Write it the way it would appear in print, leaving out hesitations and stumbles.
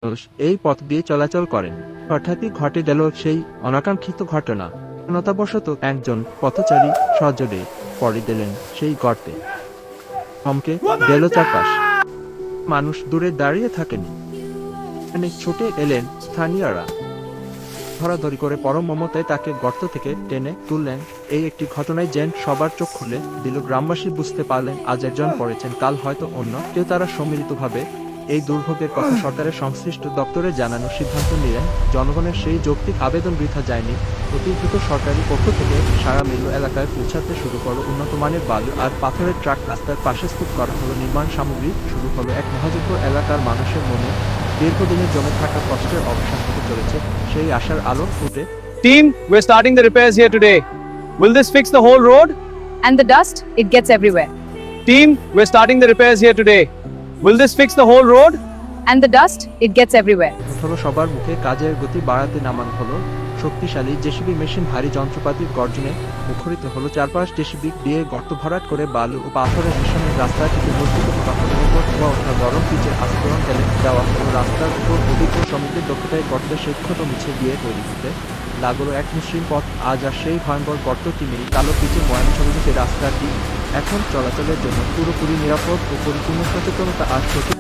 মানুষ এই পথ দিয়ে চলাচল করেন। হঠাৎই ঘটে গেল সেই অনাকাঙ্ক্ষিত ঘটনা। অনতাবশত একজন পথচারী সজোরে পড়ে দিলেন সেই গর্তে। থমকে গেল চারপাশ। মানুষ দূরে দাঁড়িয়ে থাকেনি, এখানে ছুটে এলেন স্থানীয়রা। ধরাধরি করে পরম মমতায় তাকে গর্ত থেকে টেনে তুললেন। এই একটি ঘটনায় যেন সবার চোখ খুলে দিল। গ্রামবাসী বুঝতে পারলেন আজ একজন পড়েছেন, কাল হয়তো অন্য কেউ। তারা সম্মিলিতভাবে এই দুর্ভোগের কথা সরকারের সংশ্লিষ্ট দপ্তরে জানানোর সিদ্ধান্ত নিলেন। জনগণের সেই যৌক্তিক আবেদন বৃথা যায়নি। অতি দ্রুত সরকারি পক্ষ থেকে সারা মিলু এলাকায় পৌঁছাতে শুরু করলো উন্নত মানের বালু আর পাথরের ট্রাক। রাস্তার পাশে স্তূপ করা হলো নির্মাণ সামগ্রী। শুরু হলো এক মহাযজ্ঞ। এলাকার মানুষের মনে দীর্ঘদিনের জমে থাকা কষ্টের অবসান হতে চলেছে, সেই আশার আলো ফুটে। Team, we're starting the repairs here today. Will this fix the whole road? And the dust, it gets everywhere. Team, we're starting the repairs here today. Will this fix the whole road? And the dust, it gets everywhere. হলো সবার মুখে। কাজের গতি বাড়াতে নামানো হলো শক্তিশালী JCB machine. ভারী যন্ত্রপাতির গর্জনে মুখরিত হলো চারপাশ। জেসিবি দিয়ে গর্ত ভরাট করে বালু ও পাথরের মিশ্রণে রাস্তাটিকে মজবুত করা হলো। উপর ধোয়া ওঠা গরম পিচের আস্তরণ ঢেলে দেওয়া হলো রাস্তার উপর। অভিজ্ঞ শ্রমিকদের দক্ষতায় গর্তের সেই ক্ষত মুছে দিয়ে তৈরি হতে লাগলো এক মসৃণ পথ। আজ আর সেই ভয়ঙ্কর গর্তটি নেই। কালো পিচের ময়নাছড়িতে রাস্তাটি এখন চলাচলের জন্য পুরোপুরি নিরাপদ ও পরিপূর্ণ সচেতনতা আর সঠিক